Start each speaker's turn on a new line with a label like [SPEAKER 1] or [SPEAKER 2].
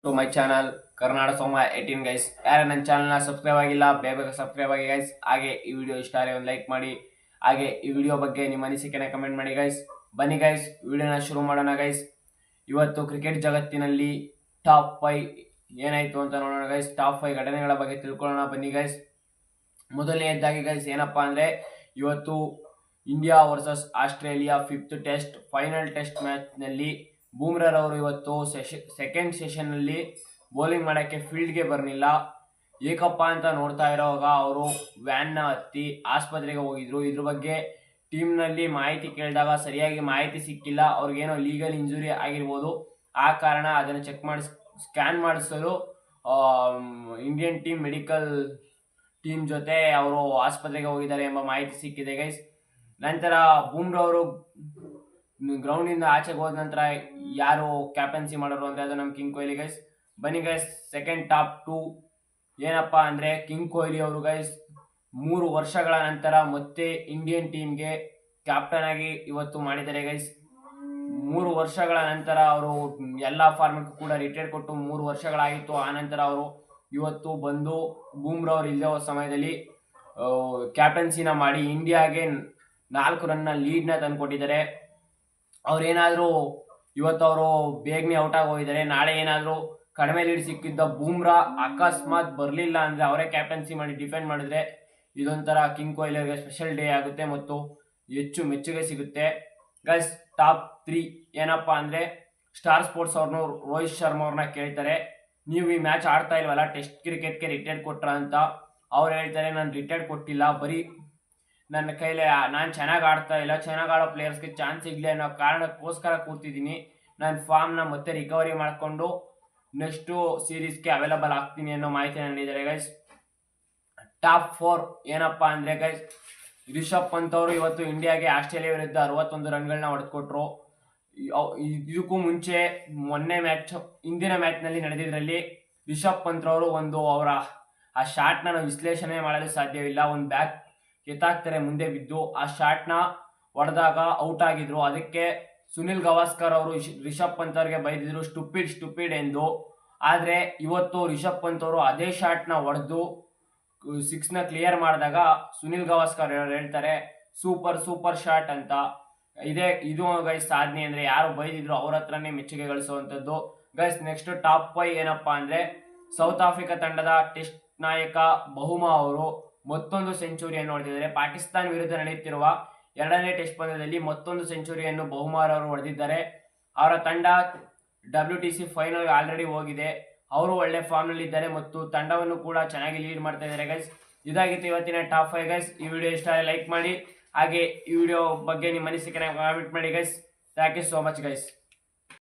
[SPEAKER 1] To my channel Karnataka ಸೋಮ 18 guys. ಯಾರು ನನ್ನ ಚಾನಲ್ನ ಸಬ್ಸ್ಕ್ರೈಬ್ ಆಗಿಲ್ಲ ಬೇಗ ಸಬ್ಸ್ಕ್ರೈಬ್ ಆಗಿ ಗೈಸ್. ಹಾಗೆ ಈ ವಿಡಿಯೋ ಇಷ್ಟ ಆದರೆ ಒಂದು ಲೈಕ್ ಮಾಡಿ. ಹಾಗೆ ಈ ವಿಡಿಯೋ ಬಗ್ಗೆ ನಿಮ್ಮ ಅನಿಸಿಕೆನ ಕಮೆಂಟ್ ಮಾಡಿ ಗೈಸ್. ಬನ್ನಿ ಗೈಸ್, ವಿಡಿಯೋನ ಶುರು ಮಾಡೋಣ ಗೈಸ್. ಇವತ್ತು ಕ್ರಿಕೆಟ್ ಜಗತ್ತಿನಲ್ಲಿ ಟಾಪ್ 5 ಏನಾಯ್ತು ಅಂತ ನೋಡೋಣ ಗೈಸ್. ಟಾಪ್ 5 ಘಟನೆಗಳ ಬಗ್ಗೆ ತಿಳ್ಕೊಳ್ಳೋಣ ಬನ್ನಿ ಗೈಸ್. ಮೊದಲನೇದಾಗಿ ಗೈಸ್ ಏನಪ್ಪಾ ಅಂದರೆ, ಇವತ್ತು India versus Australia 5th test final test ಮ್ಯಾಚ್ನಲ್ಲಿ ಬೂಮ್ರಾರವರು ಇವತ್ತು ಸೆಕೆಂಡ್ ಸೆಷನ್ನಲ್ಲಿ ಬೌಲಿಂಗ್ ಮಾಡೋಕ್ಕೆ ಫೀಲ್ಡ್ಗೆ ಬರಲಿಲ್ಲ. ಏಕಪ್ಪ ಅಂತ ನೋಡ್ತಾ ಇರೋವಾಗ ಅವರು ವ್ಯಾನ್ನ ಹತ್ತಿ ಆಸ್ಪತ್ರೆಗೆ ಹೋಗಿದ್ರು. ಇದ್ರ ಬಗ್ಗೆ ಟೀಮ್ನಲ್ಲಿ ಮಾಹಿತಿ ಕೇಳಿದಾಗ ಸರಿಯಾಗಿ ಮಾಹಿತಿ ಸಿಕ್ಕಿಲ್ಲ. ಅವ್ರಿಗೇನೋ ಲೀಗಲ್ ಇಂಜುರಿ ಆಗಿರ್ಬೋದು. ಆ ಕಾರಣ ಅದನ್ನು ಸ್ಕ್ಯಾನ್ ಮಾಡಿಸಲು ಇಂಡಿಯನ್ ಟೀಮ್ ಮೆಡಿಕಲ್ ಟೀಮ್ ಜೊತೆ ಅವರು ಆಸ್ಪತ್ರೆಗೆ ಹೋಗಿದ್ದಾರೆ ಎಂಬ ಮಾಹಿತಿ ಸಿಕ್ಕಿದೆ ಗೈಸ್. ನಂತರ ಬೂಮ್ರಾ ಅವರು ಗ್ರೌಂಡಿಂದ ಆಚೆಗೆ ಹೋದ ನಂತರ ಯಾರು ಕ್ಯಾಪ್ಟನ್ಸಿ ಮಾಡೋರು ಅಂದರೆ ಅದು ನಮ್ಮ ಕಿಂಗ್ ಕೊಹ್ಲಿ ಗೈಸ್. ಬನ್ನಿ ಗೈಸ್, ಸೆಕೆಂಡ್ ಟಾಪ್ 2 ಏನಪ್ಪ ಅಂದರೆ ಕಿಂಗ್ ಕೊಹ್ಲಿ ಅವರು ಗೈಸ್ 3 ವರ್ಷಗಳ ನಂತರ ಮತ್ತೆ ಇಂಡಿಯನ್ ಟೀಮ್ಗೆ ಕ್ಯಾಪ್ಟನ್ ಆಗಿ ಇವತ್ತು ಮಾಡಿದ್ದಾರೆ ಗೈಸ್. 3 ವರ್ಷಗಳ ನಂತರ ಅವರು ಎಲ್ಲ ಫಾರ್ಮೆಟ್ ಕೂಡ ರಿಟೈರ್ಡ್ ಕೊಟ್ಟು 3 ವರ್ಷಗಳಾಗಿತ್ತು. ಆ ನಂತರ ಅವರು ಇವತ್ತು ಬಂದು ಬೂಮ್ರಾ ಅವರು ಇಲ್ಲೋ ಸಮಯದಲ್ಲಿ ಕ್ಯಾಪ್ಟನ್ಸಿನ ಮಾಡಿ ಇಂಡಿಯಾಗೆ 4 ರನ್ನ ಲೀಡ್ನ ತಂದುಕೊಟ್ಟಿದ್ದಾರೆ. ಅವ್ರೇನಾದರೂ ಇವತ್ತು ಅವರು ಬೇಗನೆ ಔಟ್ ಆಗಿ ಹೋಗಿದ್ದಾರೆ. ನಾಳೆ ಏನಾದರೂ ಕಡಿಮೆ ಲೀಡ್ ಸಿಕ್ಕಿದ್ದ ಬೂಮ್ರಾ ಅಕಸ್ಮಾತ್ ಬರಲಿಲ್ಲ ಅಂದರೆ ಅವರೇ ಕ್ಯಾಪ್ಟನ್ಸಿ ಮಾಡಿ ಡಿಫೆಂಡ್ ಮಾಡಿದ್ರೆ ಇದೊಂಥರ ಕಿಂಗ್ ಕೊಹ್ಲಿ ಅವರಿಗೆ ಸ್ಪೆಷಲ್ ಡೇ ಆಗುತ್ತೆ ಮತ್ತು ಹೆಚ್ಚು ಮೆಚ್ಚುಗೆ ಸಿಗುತ್ತೆ ಗೈಸ್. ಟಾಪ್ 3 ಏನಪ್ಪ ಅಂದರೆ, ಸ್ಟಾರ್ ಸ್ಪೋರ್ಟ್ಸ್ ಅವ್ರನ್ನು ರೋಹಿತ್ ಶರ್ಮಾ ಅವ್ರನ್ನ ಕೇಳ್ತಾರೆ, ನೀವು ಈ ಮ್ಯಾಚ್ ಆಡ್ತಾ ಇಲ್ವಲ್ಲ, ಟೆಸ್ಟ್ ಕ್ರಿಕೆಟ್ಗೆ ರಿಟೈರ್ಡ್ ಕೊಟ್ರ ಅಂತ. ಅವ್ರು ಹೇಳ್ತಾರೆ, ನಾನು ರಿಟೈರ್ಡ್ ಕೊಟ್ಟಿಲ್ಲ, ಬರೀ ನನ್ನ ಕೈಲಿ ನಾನು ಚೆನ್ನಾಗಿ ಆಡ್ತಾ ಇಲ್ಲ, ಚೆನ್ನಾಗಿ ಆಡೋ ಪ್ಲೇಯರ್ಸ್ಗೆ ಚಾನ್ಸ್ ಸಿಗಲಿ ಅನ್ನೋ ಕಾರಣಕ್ಕೋಸ್ಕರ ಕೂತಿದ್ದೀನಿ. ನಾನು ಫಾರ್ಮ್ನ ಮತ್ತೆ ರಿಕವರಿ ಮಾಡಿಕೊಂಡು ನೆಕ್ಸ್ಟು ಸೀರೀಸ್ಗೆ ಅವೈಲಬಲ್ ಆಗ್ತೀನಿ ಅನ್ನೋ ಮಾಹಿತಿ ನೀಡಿದ್ದಾರೆ ಗೈಸ್. ಟಾಪ್ 4 ಏನಪ್ಪ ಅಂದರೆ ಗೈಸ್, ರಿಷಬ್ ಪಂತ್ ಅವರು ಇವತ್ತು ಇಂಡಿಯಾಗೆ ಆಸ್ಟ್ರೇಲಿಯಾ ವಿರುದ್ಧ 61 ರನ್ಗಳನ್ನ ಹೊಡೆದುಕೊಟ್ರು. ಇದಕ್ಕೂ ಮುಂಚೆ ಹಿಂದಿನ ಮ್ಯಾಚ್ನಲ್ಲಿ ನಡೆದಿದ್ರಲ್ಲಿ ರಿಷಬ್ ಪಂತ್ ಅವರು ಅವರ ಆ ಶಾಟ್ನ ನಾವು ವಿಶ್ಲೇಷಣೆ ಮಾಡಲು ಸಾಧ್ಯವಿಲ್ಲ. ಒಂದು ಬ್ಯಾಕ್ ಎತ್ತಾಕ್ತಾರೆ ಮುಂದೆ ಬಿದ್ದು, ಆ ಶಾಟ್ನ ಹೊಡೆದಾಗ ಔಟ್ ಆಗಿದ್ರು. ಅದಕ್ಕೆ ಸುನಿಲ್ ಗವಾಸ್ಕರ್ ಅವರು ರಿಷಬ್ ಪಂತ್ ಅವರಿಗೆ ಬೈದಿದ್ರು ಸ್ಟುಪಿಡ್ ಎಂದು. ಆದರೆ ಇವತ್ತು ರಿಷಬ್ ಪಂತ್ ಅವರು ಅದೇ ಶಾಟ್ನ ಹೊಡೆದು 6ನ ಕ್ಲಿಯರ್ ಮಾಡಿದಾಗ ಸುನಿಲ್ ಗವಾಸ್ಕರ್ ಹೇಳ್ತಾರೆ ಸೂಪರ್ ಶಾಟ್ ಅಂತ. ಇದು ಗೈಸ್ ಸಾಧನೆ ಅಂದರೆ, ಯಾರು ಬೈದಿದ್ರು ಅವ್ರ ಹತ್ರನೇ ಮೆಚ್ಚುಗೆ ಗಳಿಸುವಂಥದ್ದು ಗೈಸ್. ನೆಕ್ಸ್ಟ್ ಟಾಪ್ 5 ಏನಪ್ಪಾ ಅಂದರೆ, ಸೌತ್ ಆಫ್ರಿಕಾ ತಂಡದ ಟೆಸ್ಟ್ ನಾಯಕ ಬಹುಮಾ ಅವರು ಮತ್ತೊಂದು ಸೆಂಚುರಿಯನ್ನು ಹೊಡೆದಿದ್ದಾರೆ. ಪಾಕಿಸ್ತಾನ ವಿರುದ್ಧ ನಡೆಯುತ್ತಿರುವ 2ನೇ ಟೆಸ್ಟ್ ಪಂದ್ಯದಲ್ಲಿ ಮತ್ತೊಂದು ಸೆಂಚುರಿಯನ್ನು ಬಹುಮಾರ್ ಅವರು ಹೊಡೆದಿದ್ದಾರೆ. ಅವರ ತಂಡ WTC ಫೈನಲ್ ಆಲ್ರೆಡಿ ಹೋಗಿದೆ. ಅವರು ಒಳ್ಳೆ ಫಾರ್ಮ್ನಲ್ಲಿದ್ದಾರೆ ಮತ್ತು ತಂಡವನ್ನು ಕೂಡ ಚೆನ್ನಾಗಿ ಲೀಡ್ ಮಾಡ್ತಾ ಇದ್ದಾರೆ ಗೈಸ್. ಇದಾಗಿತ್ತು ಇವತ್ತಿನ ಟಾಪ್ 5 ಗೈಸ್. ಈ ವಿಡಿಯೋ ಇಷ್ಟ ಲೈಕ್ ಮಾಡಿ. ಹಾಗೆ ಈ ವಿಡಿಯೋ ಬಗ್ಗೆ ನಿಮ್ಮ ಅನಿಸಿಕೆನ ಕಾಮೆಂಟ್ ಮಾಡಿ guys. Thank you so much guys.